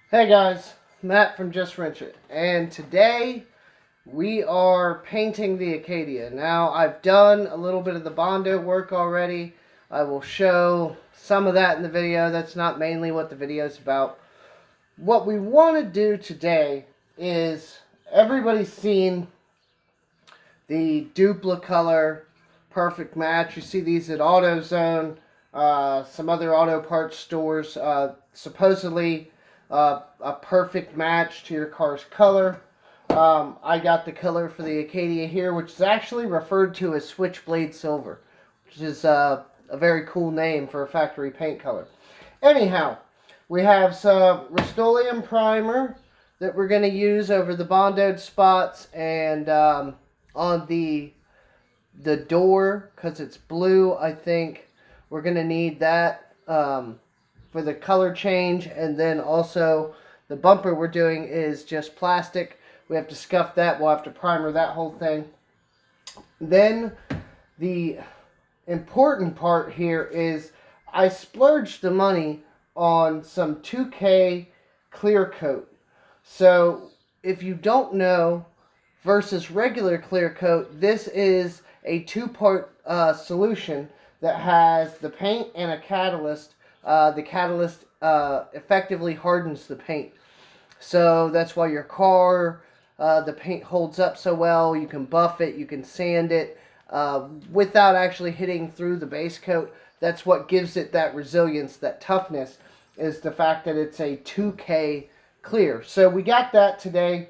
Hey guys, Matt from Just Wrench It, and today we are painting the Acadia. Now I've done a little bit of the Bondo work already. I will show some of that in the video. That's not mainly what the video is about. What we want to do today is, everybody's seen the Duplicolor perfect match. You see these at AutoZone, some other auto parts stores. Supposedly a perfect match to your car's color. I got the color for the Acadia here, which is actually referred to as Switchblade Silver, which is a very cool name for a factory paint color. Anyhow, we have some Rust-Oleum primer that we're going to use over the bondoed spots and on the door, because it's blue. I think we're going to need that for the color change. And then also the bumper we're doing is just plastic. We have to scuff that. We'll have to primer that whole thing. Then the important part here is I splurged the money on some 2K clear coat. So if you don't know, versus regular clear coat, this is a two-part solution that has the paint and a catalyst. The catalyst effectively hardens the paint. So that's why your car, the paint holds up so well. You can buff it, you can sand it without actually hitting through the base coat. That's what gives it that resilience, that toughness, is the fact that it's a 2K clear. So we got that today.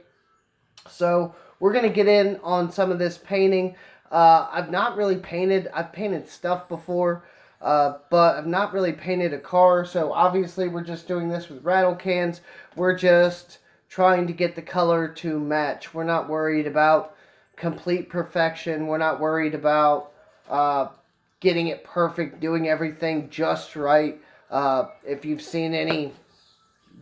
So we're going to get in on some of this painting. I've not really painted. I've painted stuff before, but I've not really painted a car. So obviously we're just doing this with rattle cans. We're just trying to get the color to match. We're not worried about complete perfection. We're not worried about getting it perfect, doing everything just right. If you've seen any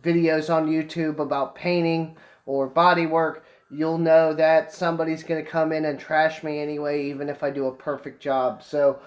videos on YouTube about painting or body work, you'll know that somebody's going to come in and trash me anyway, even if I do a perfect job. So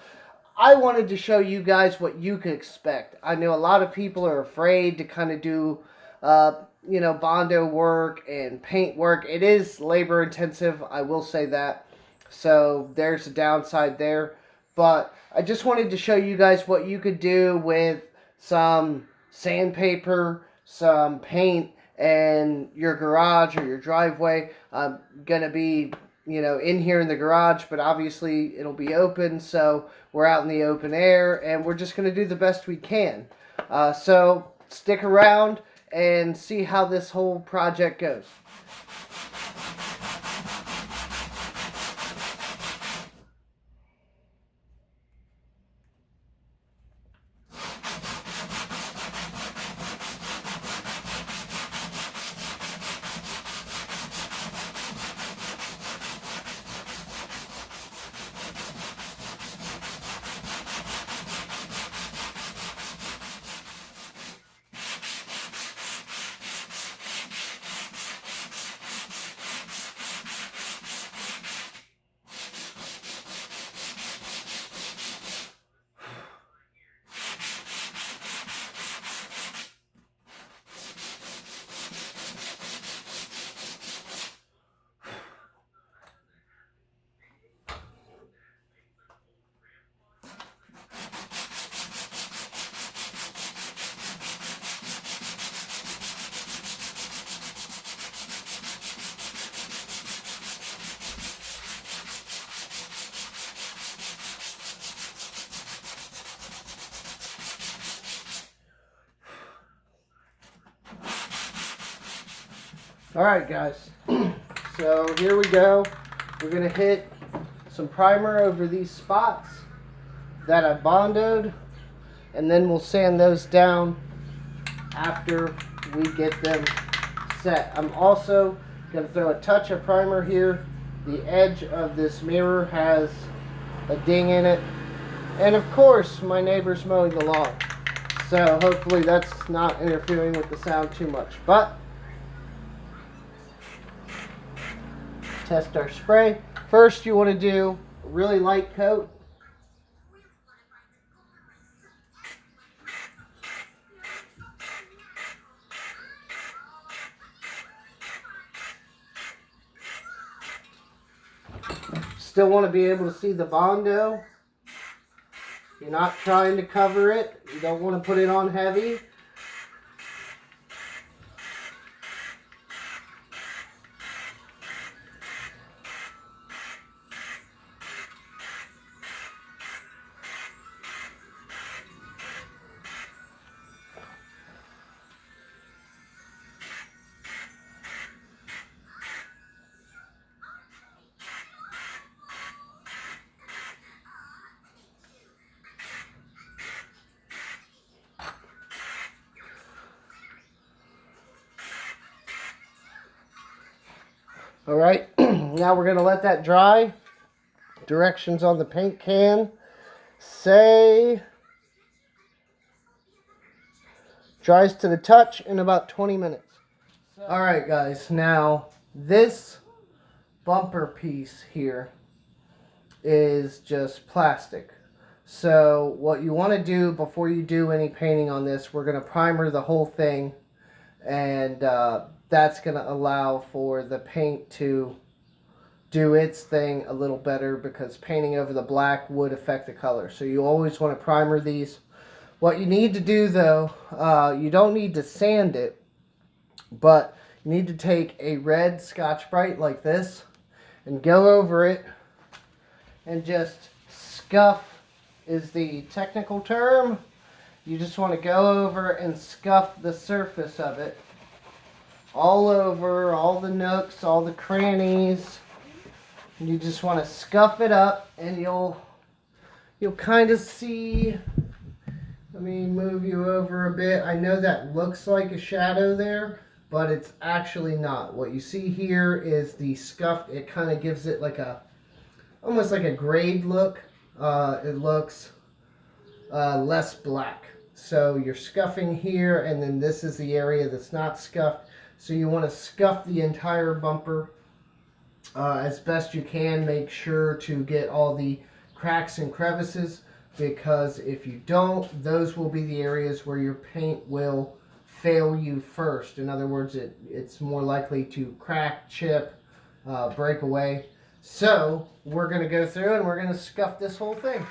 I wanted to show you guys what you could expect. I know a lot of people are afraid to kind of do, Bondo work and paint work. It is labor intensive, I will say that. So there's a downside there. But I just wanted to show you guys what you could do with some sandpaper, some paint, and your garage or your driveway. I'm going to be, in here in the garage, but obviously it'll be open, so we're out in the open air, and we're just going to do the best we can. So stick around and see how this whole project goes. Alright guys, so here we go. We're going to hit some primer over these spots that I bondoed, and then we'll sand those down after we get them set. I'm also going to throw a touch of primer here. The edge of this mirror has a ding in it, and of course my neighbor's mowing the lawn, so hopefully that's not interfering with the sound too much. But test our spray. First, you want to do a really light coat. still want to be able to see the Bondo. You're not trying to cover it. You don't want to put it on heavy. All right, now we're going to let that dry. Directions on the paint can say dries to the touch in about 20 minutes. All right, guys, now this bumper piece here is just plastic. So what you want to do before you do any painting on this, we're going to primer the whole thing, and that's going to allow for the paint to do its thing a little better, because painting over the black would affect the color. So you always want to primer these. What you need to do though, you don't need to sand it, but you need to take a red Scotch-Brite like this and go over it and just scuff is the technical term. You just want to go over and scuff the surface of it all over, all the nooks, all the crannies. You just want to scuff it up, and you'll kind of see. Let me move you over a bit. I know that looks like a shadow there, but it's actually not. What you see here is the scuff. It kind of gives it like almost like a grayed look. It looks less black. So you're scuffing here, and then this is the area that's not scuffed. So you want to scuff the entire bumper as best you can. Make sure to get all the cracks and crevices, because if you don't, those will be the areas where your paint will fail you first. In other words, it's more likely to crack, chip, break away. So we're going to go through and we're going to scuff this whole thing.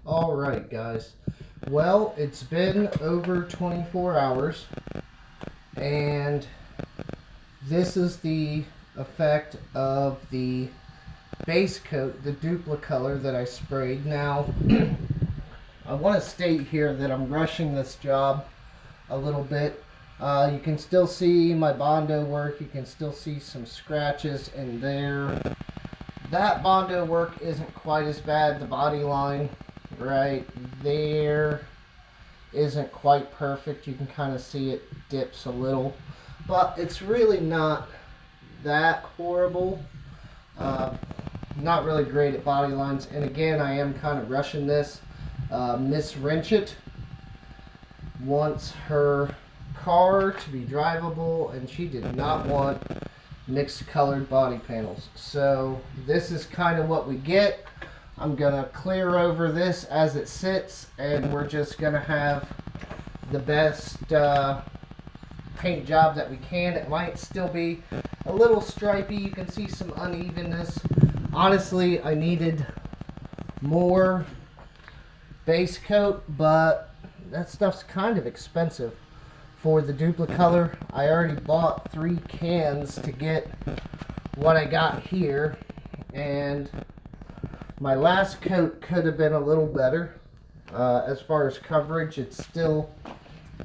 Alright guys, well, it's been over 24 hours, and This is the effect of the base coat, the Duplicolor that I sprayed. Now, I want to state here that I'm rushing this job a little bit. You can still see my Bondo work. You can still see some scratches in there. That Bondo work isn't quite as bad. The body line right there isn't quite perfect. You can kind of see it dips a little, but it's really not that horrible. Not really great at body lines, and again, I am kind of rushing this. Miss Wrenchit wants her car to be drivable, and she did not want mixed colored body panels. So this is kind of what we get. I'm gonna clear over this as it sits, and we're just gonna have the best paint job that we can. It might still be a little stripy. You can see some unevenness. Honestly, I needed more base coat, but that stuff's kind of expensive for the Duplicolor. I already bought 3 cans to get what I got here, and my last coat could have been a little better. As far as coverage, it's still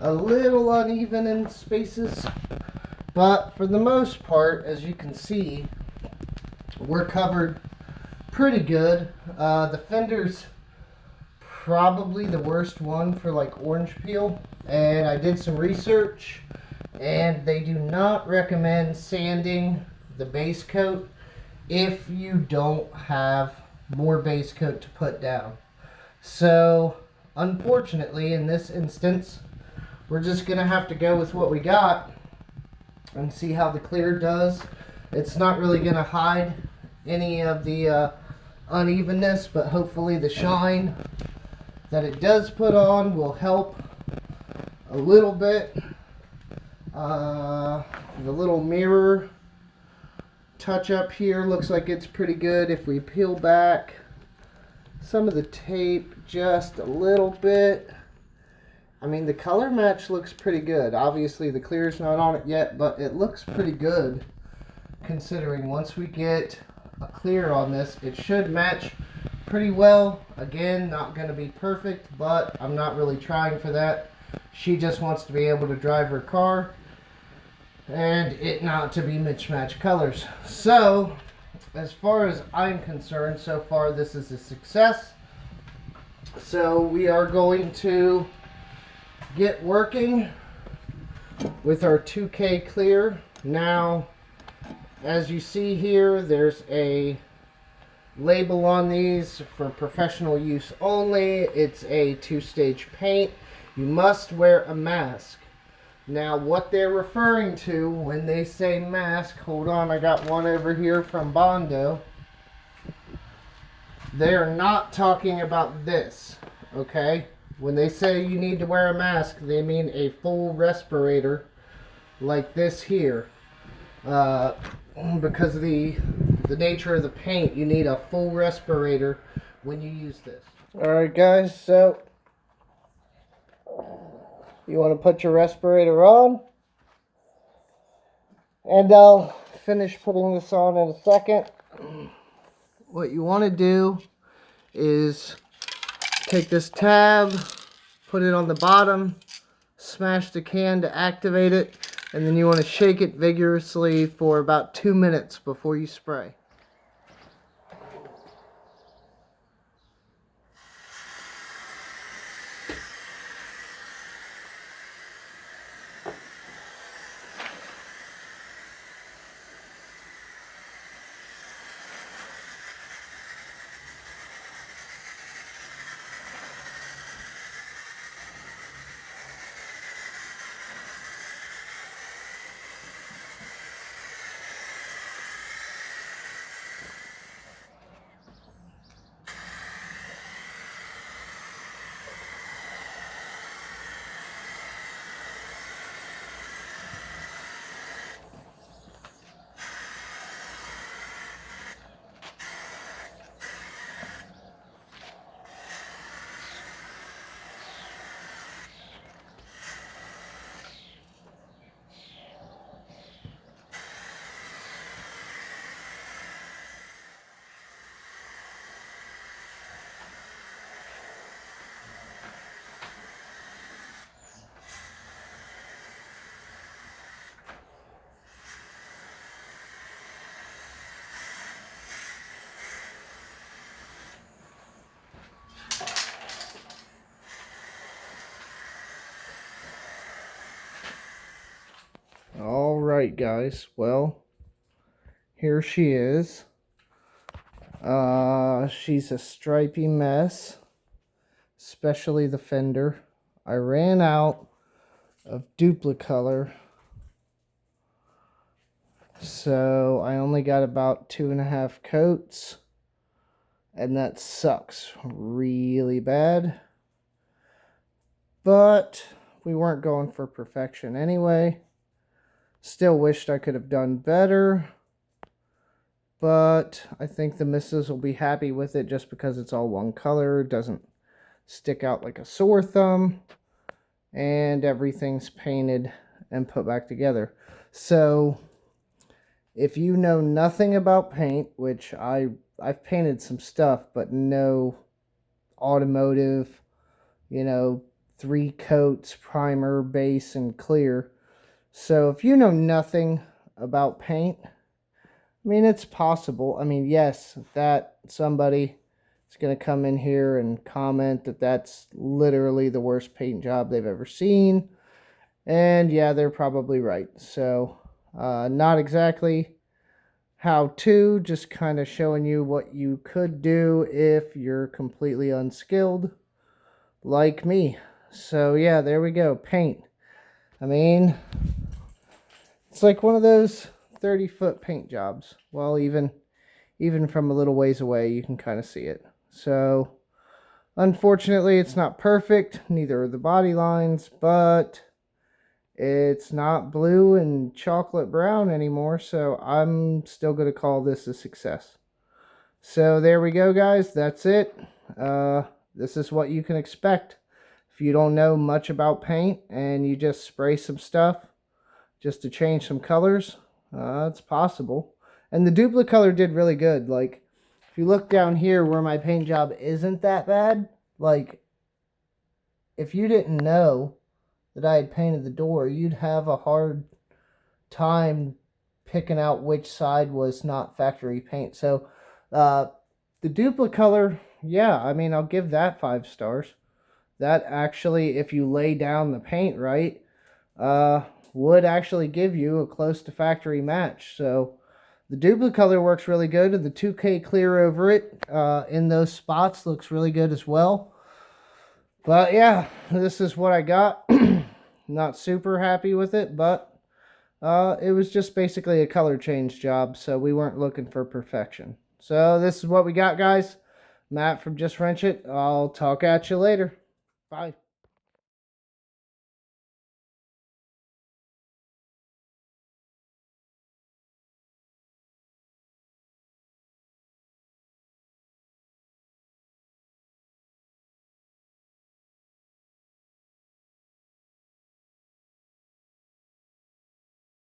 a little uneven in spaces, but for the most part, as you can see, we're covered pretty good. The fender's probably the worst one for like orange peel, and I did some research, and they do not recommend sanding the base coat if you don't have more base coat to put down. So unfortunately, in this instance, we're just gonna have to go with what we got and see how the clear does. It's not really gonna hide any of the unevenness, but hopefully the shine that it does put on will help a little bit. The little mirror touch up here looks like it's pretty good. If we peel back some of the tape just a little bit, I mean, the color match looks pretty good. Obviously the clear's not on it yet, but it looks pretty good considering once we get a clear on this, it should match pretty well. Again, not going to be perfect, but I'm not really trying for that. She just wants to be able to drive her car and it not to be mismatched colors. So as far as I'm concerned, so far this is a success. So we are going to get working with our 2K clear. Now, as you see here, there's a label on these for professional use only. It's a 2-stage paint. You must wear a mask. Now, what they're referring to when they say mask, hold on, I got one over here from Bondo. They're not talking about this, okay? When they say you need to wear a mask, they mean a full respirator like this here. Because of the nature of the paint, you need a full respirator when you use this. Alright guys, so you want to put your respirator on, and I'll finish putting this on in a second. What you want to do is take this tab, put it on the bottom, smash the can to activate it, and then you want to shake it vigorously for about 2 minutes before you spray. Alright guys, well, here she is. She's a stripy mess, especially the fender. I ran out of Duplicolor, so I only got about 2.5 coats, and that sucks really bad. But we weren't going for perfection anyway. Still wished I could have done better, but I think the missus will be happy with it just because it's all one color. It doesn't stick out like a sore thumb, and everything's painted and put back together. So if you know nothing about paint, which I've painted some stuff, but no automotive, 3 coats, primer, base, and clear. So if you know nothing about paint, I mean, it's possible. I mean, yes, that somebody is going to come in here and comment that that's literally the worst paint job they've ever seen. And yeah, they're probably right. So not exactly how to, just kind of showing you what you could do if you're completely unskilled like me. So yeah, there we go. Paint. I mean, it's like one of those 30-foot paint jobs. Well, even from a little ways away, you can kind of see it. So, unfortunately, it's not perfect. Neither are the body lines, but it's not blue and chocolate brown anymore. So, I'm still going to call this a success. So, there we go, guys. That's it. This is what you can expect. If you don't know much about paint and you just spray some stuff just to change some colors, it's possible. And the Duplicolor did really good. Like, if you look down here where my paint job isn't that bad, like, if you didn't know that I had painted the door, you'd have a hard time picking out which side was not factory paint. So, the Duplicolor, yeah, I mean, I'll give that 5 stars. That actually, if you lay down the paint right, would actually give you a close to factory match. So the Duplicolor works really good, and the 2K clear over it in those spots looks really good as well. But yeah, this is what I got. Not super happy with it, but it was just basically a color change job, so we weren't looking for perfection. So this is what we got, guys. Matt from Just Wrench It. I'll talk at you later. Bye.